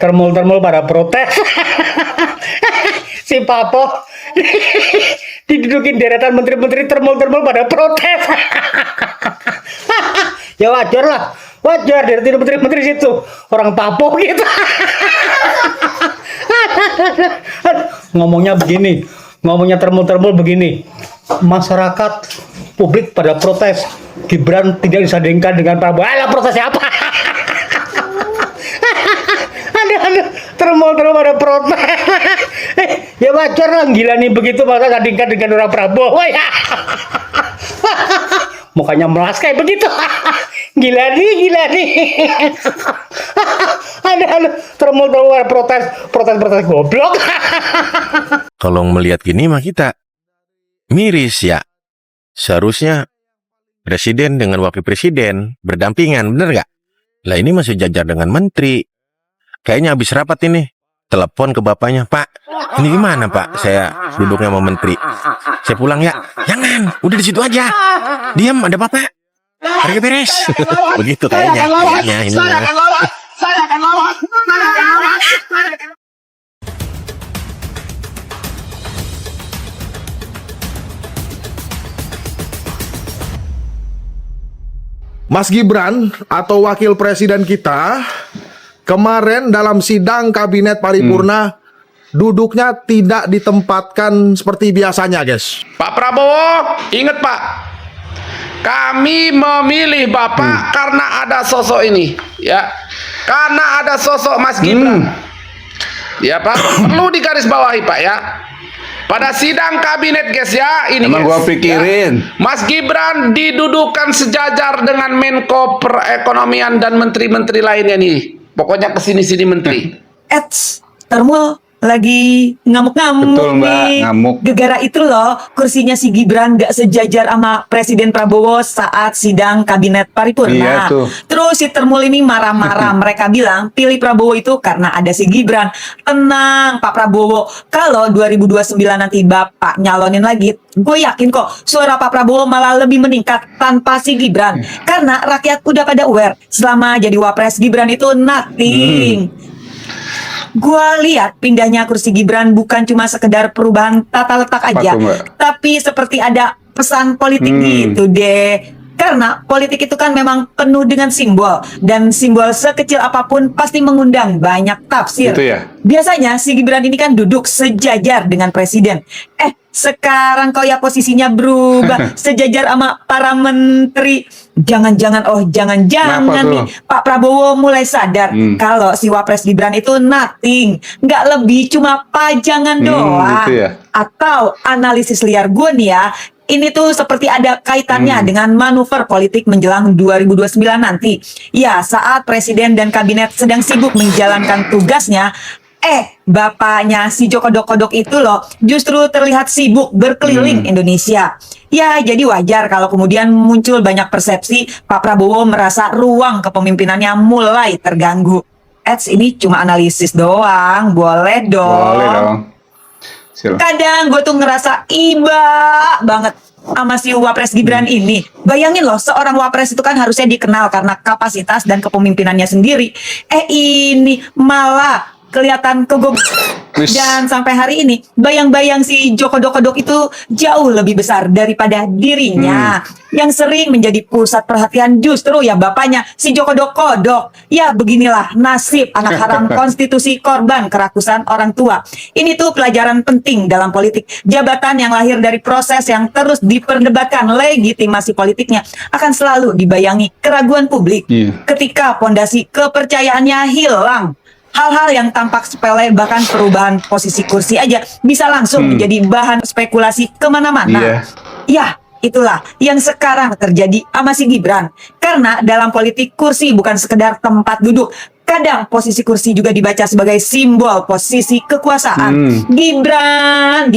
termul-termul pada protes. Si Papo didudukin deretan menteri-menteri termul-termul pada protes. Ya wajar lah, wajar deretan menteri-menteri situ orang Papo gitu. Ngomongnya termul-termul begini. Masyarakat publik pada protes Gibran tidak disandingkan dengan Prabowo. Alah, protesnya apa? Aduh, termul-termul pada protes. Ya wajar lah, gila nih begitu masa sandingkan dengan orang Prabowo ya. Mukanya melas kayak begitu. Gila nih. Aduh, termul-termul pada protes goblok. Kalau melihat gini mah kita miris ya. Seharusnya presiden dengan wakil presiden berdampingan, bener nggak? Lah ini masih jajar dengan menteri. Kayaknya habis rapat ini. Telepon ke bapaknya, Pak, ini gimana Pak? Saya duduknya sama menteri. Saya pulang ya? Jangan, udah di situ aja. Diam, ada bapak. Pergi beres. Begitu kayaknya. Saya akan lawan. Mas Gibran atau wakil presiden kita kemarin dalam sidang kabinet paripurna duduknya tidak ditempatkan seperti biasanya, guys. Pak Prabowo, ingat Pak, kami memilih Bapak karena ada sosok ini, ya, karena ada sosok Mas Gibran, ya Pak, perlu digarisbawahi Pak ya. Pada sidang kabinet guys ya, ini emang guys, gua pikirin ya, Mas Gibran didudukan sejajar dengan Menko Perekonomian dan menteri-menteri lainnya nih. Pokoknya kesini-sini menteri. Termul lagi ngamuk-ngamuk. Betul, Mbak, nih. ngamuk. Gegara itu loh, kursinya si Gibran gak sejajar sama Presiden Prabowo saat sidang kabinet paripurna. Iya, tuh. Terus si Termul ini marah-marah. Mereka bilang pilih Prabowo itu karena ada si Gibran. Tenang Pak Prabowo, kalau 2029 nanti Bapak nyalonin lagi, gue yakin kok suara Pak Prabowo malah lebih meningkat tanpa si Gibran. Karena rakyat udah pada aware selama jadi wapres Gibran itu nothing. Gua lihat pindahnya kursi Gibran bukan cuma sekedar perubahan tata letak aja, tuh, Mbak? tapi seperti ada pesan politik gitu deh. Karena politik itu kan memang penuh dengan simbol, dan simbol sekecil apapun pasti mengundang banyak tafsir. Gitu ya? Biasanya si Gibran ini kan duduk sejajar dengan presiden. Sekarang kok ya posisinya berubah sejajar sama para menteri. Jangan-jangan Kenapa nih tuh? Pak Prabowo mulai sadar kalau si Wapres Gibran itu nothing, nggak lebih, cuma pajangan doang. Gitu ya? Atau analisis liar gue nih ya, ini tuh seperti ada kaitannya dengan manuver politik menjelang 2029 nanti. Ya, saat presiden dan kabinet sedang sibuk menjalankan tugasnya, bapaknya si Joko Kodok itu loh justru terlihat sibuk berkeliling Indonesia. Ya, jadi wajar kalau kemudian muncul banyak persepsi Pak Prabowo merasa ruang kepemimpinannya mulai terganggu. Ini cuma analisis doang, boleh dong. Boleh dong. Silakan. Kadang gue tuh ngerasa iba banget sama si Wapres Gibran ini. Bayangin loh, seorang Wapres itu kan harusnya dikenal karena kapasitas dan kepemimpinannya sendiri. Ini malah kelihatan kegoblokan. Dan sampai hari ini bayang-bayang si Joko Kodok itu jauh lebih besar daripada dirinya. Yang sering menjadi pusat perhatian justru ya bapaknya si Joko Kodok. Ya beginilah nasib anak haram konstitusi korban kerakusan orang tua. Ini tuh pelajaran penting dalam politik. Jabatan yang lahir dari proses yang terus diperdebatkan legitimasi politiknya akan selalu dibayangi keraguan publik. Ketika pondasi kepercayaannya hilang, hal-hal yang tampak sepele, bahkan perubahan posisi kursi aja bisa langsung menjadi bahan spekulasi kemana-mana. Ya, itulah yang sekarang terjadi sama si Gibran. Karena dalam politik kursi bukan sekedar tempat duduk. Kadang posisi kursi juga dibaca sebagai simbol posisi kekuasaan. Gibran,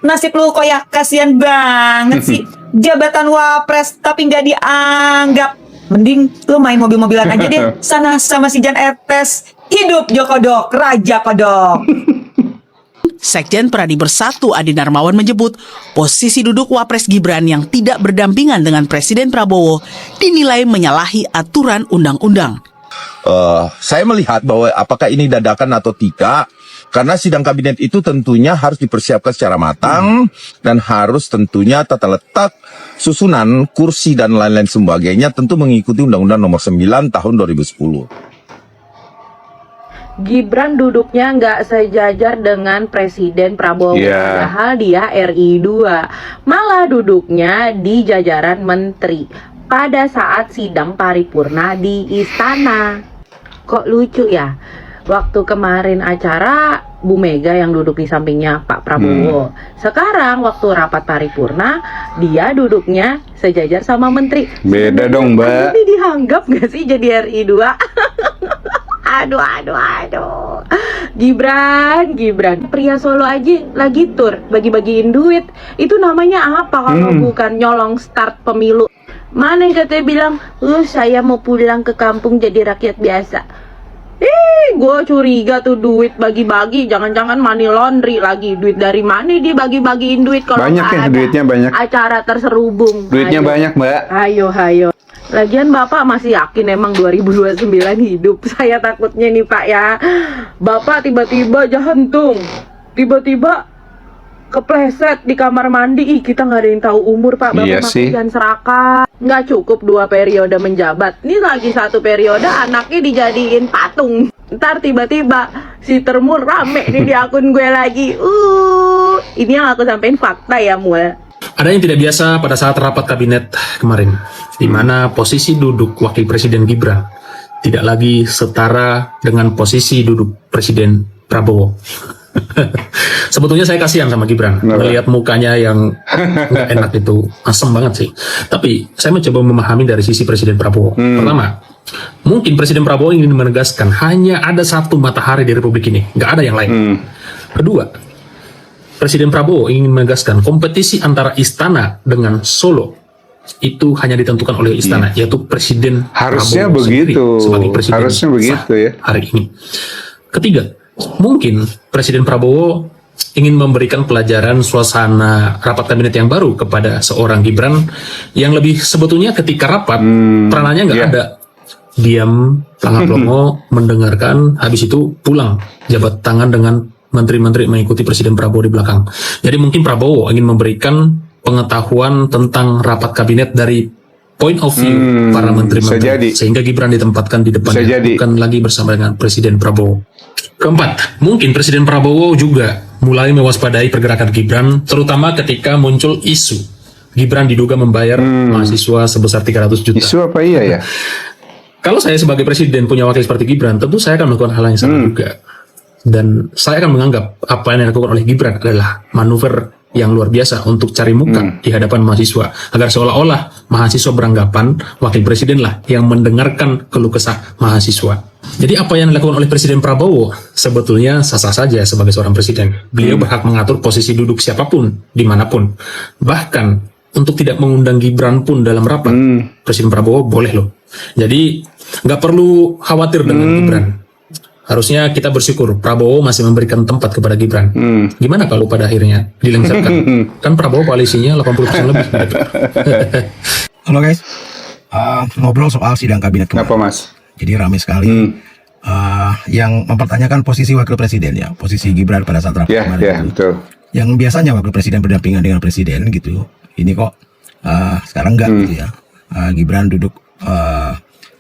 nasib lu kok ya kasihan banget sih. Jabatan wapres tapi nggak dianggap. Mending lu main mobil-mobilan aja deh sana sama si Jan Etes. Hidup Joko Kodok, Raja Kodok. Sekjen Pradi Bersatu Adi Darmawan menyebut posisi duduk Wapres Gibran yang tidak berdampingan dengan Presiden Prabowo dinilai menyalahi aturan undang-undang. saya melihat bahwa apakah ini dadakan atau tidak, karena sidang kabinet itu tentunya harus dipersiapkan secara matang dan harus tentunya tata letak, susunan, kursi dan lain-lain sebagainya tentu mengikuti Undang-Undang Nomor 9 Tahun 2010. Gibran duduknya nggak sejajar dengan Presiden Prabowo, padahal dia RI 2. Malah duduknya di jajaran menteri pada saat sidang paripurna di istana. Kok lucu ya? Waktu kemarin acara Bu Mega yang duduk di sampingnya Pak Prabowo. Sekarang waktu rapat paripurna dia duduknya sejajar sama menteri. Beda dong, Mbak. Ini dianggap nggak sih jadi RI 2? Aduh. Gibran. Pria Solo aja lagi tur, bagi-bagiin duit. Itu namanya apa kalau bukan nyolong start pemilu? Mana yang katanya bilang, saya mau pulang ke kampung jadi rakyat biasa. Gue curiga tuh duit bagi-bagi, jangan-jangan money laundry lagi. Duit dari mana dia bagi-bagiin duit kalau Banyak nggak ya, ada duitnya banyak. acara terserubung. Duitnya Ayo. banyak, Mbak. Hayo. Lagian Bapak masih yakin emang 2029 hidup? Saya takutnya nih Pak ya, Bapak tiba-tiba jantung, tiba-tiba kepleset di kamar mandi. Ih, kita nggak ada yang tahu umur Pak. Bapak Iya sih. jangan serakah. Nggak cukup 2 periode menjabat, ini lagi 1 periode anaknya dijadiin patung. Ntar tiba-tiba si Termul rame nih di akun gue lagi. Ini yang aku sampein fakta ya Mul. Ada yang tidak biasa pada saat rapat kabinet kemarin, di mana posisi duduk Wakil Presiden Gibran tidak lagi setara dengan posisi duduk Presiden Prabowo. Sebetulnya saya kasihan sama Gibran, melihat mukanya yang nggak enak itu, asem banget sih. Tapi saya mencoba memahami dari sisi Presiden Prabowo. Pertama, mungkin Presiden Prabowo ingin menegaskan hanya ada satu matahari di Republik ini, nggak ada yang lain. Kedua, Presiden Prabowo ingin menegaskan kompetisi antara istana dengan Solo itu hanya ditentukan oleh istana, yaitu Presiden Harusnya Prabowo sendiri begitu. sebagai presiden Harusnya sah begitu ya. hari ini. Ketiga, mungkin Presiden Prabowo ingin memberikan pelajaran suasana rapat kabinet yang baru kepada seorang Gibran yang lebih sebetulnya ketika rapat peranannya nggak ada, diam, tangan longo, mendengarkan, habis itu pulang jabat tangan dengan menteri-menteri mengikuti Presiden Prabowo di belakang. Jadi mungkin Prabowo ingin memberikan pengetahuan tentang rapat kabinet dari point of view para menteri-menteri, sehingga Gibran ditempatkan di depannya, bukan lagi bersama dengan Presiden Prabowo. Keempat, mungkin Presiden Prabowo juga mulai mewaspadai pergerakan Gibran, terutama ketika muncul isu Gibran diduga membayar mahasiswa sebesar 300 juta. Isu apa iya ya? Kalau saya sebagai presiden punya wakil seperti Gibran, tentu saya akan melakukan hal yang sama juga. Dan saya akan menganggap apa yang dilakukan oleh Gibran adalah manuver yang luar biasa untuk cari muka di hadapan mahasiswa, agar seolah-olah mahasiswa beranggapan wakil presiden lah yang mendengarkan keluh kesah mahasiswa. Jadi apa yang dilakukan oleh Presiden Prabowo sebetulnya sah-sah saja sebagai seorang presiden. Beliau berhak mengatur posisi duduk siapapun dimanapun. Bahkan untuk tidak mengundang Gibran pun dalam rapat, Presiden Prabowo boleh loh. Jadi nggak perlu khawatir dengan Gibran. Harusnya kita bersyukur Prabowo masih memberikan tempat kepada Gibran. Gimana kalau pada akhirnya dilengsarkan? Kan Prabowo koalisinya 80% lebih. Halo guys, ngobrol soal sidang kabinet kemarin. Kenapa Mas? Jadi ramai sekali yang mempertanyakan posisi wakil presiden ya, posisi Gibran pada saat rapat kemarin itu. Betul. Yang biasanya wakil presiden berdampingan dengan presiden gitu, ini kok sekarang enggak gitu ya. Gibran duduk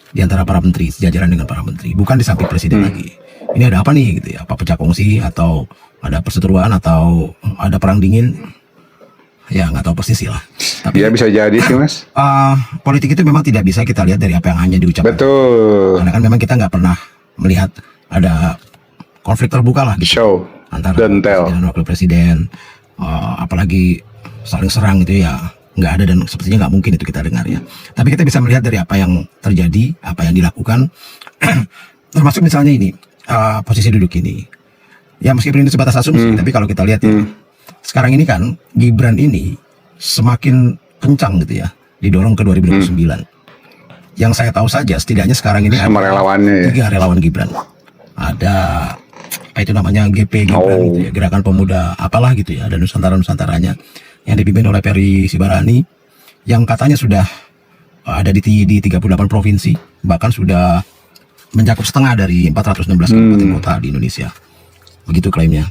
di antara para menteri, sejajaran dengan para menteri, bukan di samping presiden lagi. Ini ada apa nih gitu ya? Apa pecah kongsi atau ada perseteruan atau ada perang dingin? Ya nggak tahu persis lah. Tapi ya bisa jadi sih Mas. Politik itu memang tidak bisa kita lihat dari apa yang hanya diucapkan. Betul. Karena kan memang kita nggak pernah melihat ada konflik terbuka lah gitu. Show antara dan tell. presiden dan wakil presiden, apalagi saling serang gitu ya. Nggak ada dan sepertinya nggak mungkin itu kita dengar ya. Tapi kita bisa melihat dari apa yang terjadi, apa yang dilakukan, termasuk misalnya ini posisi duduk ini. Ya meskipun ini sebatas asumsi, tapi kalau kita lihat ya, sekarang ini kan Gibran ini semakin kencang gitu ya, didorong ke 2029. Yang saya tahu saja, setidaknya sekarang ini sama relawannya ya. 3 relawan Gibran. Ada apa itu namanya GP Gibran gitu ya, Gerakan Pemuda apalah gitu ya, dan Nusantara-Nusantaranya yang dipimpin oleh Ferry Sibarani, yang katanya sudah ada di 38 provinsi, bahkan sudah mencakup setengah dari 416 kabupaten kota di Indonesia. Begitu klaimnya.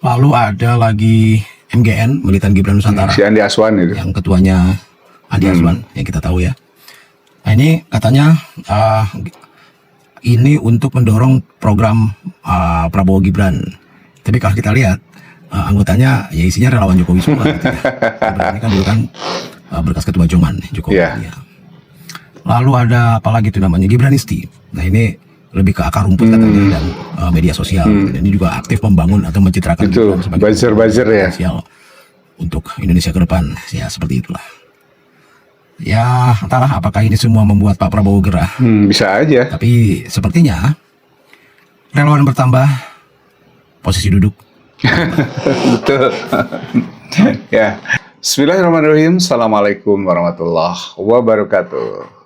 Lalu ada lagi MGN, Militan Gibran Nusantara. Si Andi Aswan itu. Yang ketuanya Andi Aswan, yang kita tahu ya. Nah, ini katanya ini untuk mendorong program Prabowo Gibran. Tapi kalau kita lihat anggotanya ya isinya relawan Jokowi semua. Gitu ya. Ini kan dulu kan berkas ketua Joman Jokowi. Yeah. Ya. Lalu ada apa lagi itu namanya Gibranisti. Nah ini lebih ke akar rumput katanya dan media sosial. Dan ini juga aktif membangun atau mencitrakan Itu Gibran sebagai buzzer ya. potensial untuk Indonesia ke depan. Ya seperti itulah. Ya entahlah apakah ini semua membuat Pak Prabowo gerah. Bisa aja. Tapi sepertinya relawan bertambah, posisi duduk. Betul. Ya. Bismillahirrahmanirrahim. Assalamualaikum warahmatullahi wabarakatuh.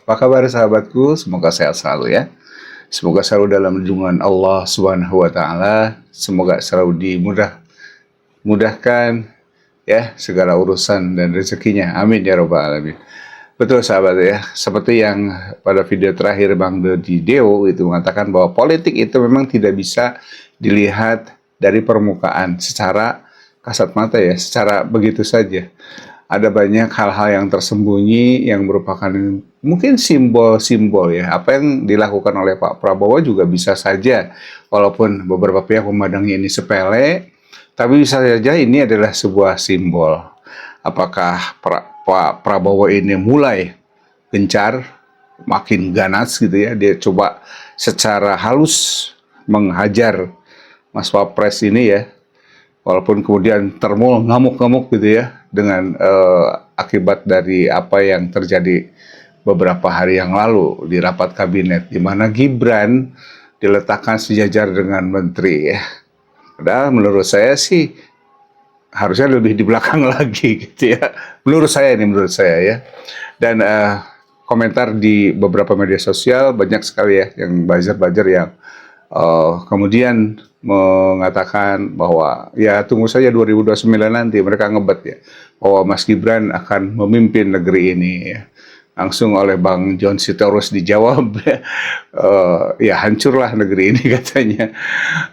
Apa kabar sahabatku? Semoga sehat selalu ya. Semoga selalu dalam lindungan Allah Subhanahu wa taala. Semoga selalu dimudahkan ya segala urusan dan rezekinya. Amin ya rabbal alamin. Betul sahabat ya. Seperti yang pada video terakhir Bang Dodi Deo itu mengatakan bahwa politik itu memang tidak bisa dilihat dari permukaan secara kasat mata ya, secara begitu saja. Ada banyak hal-hal yang tersembunyi yang merupakan mungkin simbol-simbol ya. Apa yang dilakukan oleh Pak Prabowo juga bisa saja, walaupun beberapa pihak memandangnya ini sepele, tapi bisa saja ini adalah sebuah simbol. Apakah Pak Prabowo ini mulai gencar, makin ganas gitu ya, dia coba secara halus menghajar Mas Wapres ini ya, walaupun kemudian termul ngamuk-ngamuk gitu ya, dengan akibat dari apa yang terjadi beberapa hari yang lalu di rapat kabinet, di mana Gibran diletakkan sejajar dengan menteri ya. Padahal menurut saya sih harusnya lebih di belakang lagi gitu ya. Menurut saya ya. Dan komentar di beberapa media sosial banyak sekali ya yang buzzer-buzzer yang kemudian mengatakan bahwa ya tunggu saja 2029 nanti mereka ngebet ya bahwa Mas Gibran akan memimpin negeri ini ya. Langsung oleh Bang John Sitorus dijawab ya hancurlah negeri ini katanya.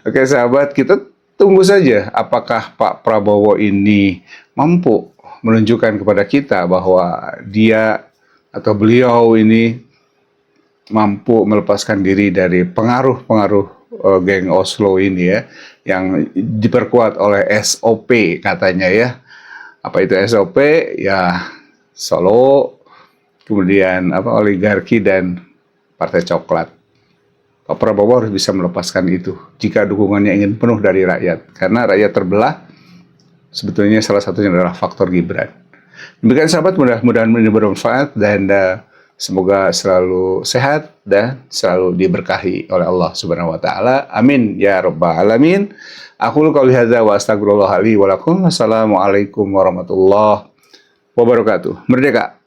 Oke sahabat, kita tunggu saja apakah Pak Prabowo ini mampu menunjukkan kepada kita bahwa dia atau beliau ini mampu melepaskan diri dari pengaruh-pengaruh geng Oslo ini ya, yang diperkuat oleh SOP katanya ya. Apa itu SOP? Ya Solo, kemudian oligarki dan Partai Coklat. Pak Prabowo harus bisa melepaskan itu jika dukungannya ingin penuh dari rakyat, karena rakyat terbelah sebetulnya salah satunya adalah faktor Gibran. Demikian sahabat, mudah-mudahan ini bermanfaat dan semoga selalu sehat dan selalu diberkahi oleh Allah Subhanahu wa taala. Amin ya rabbal alamin. Aqulu qouli hadza wa astaghfirullah li wa lakum. Wassalamualaikum warahmatullahi wabarakatuh. Merdeka.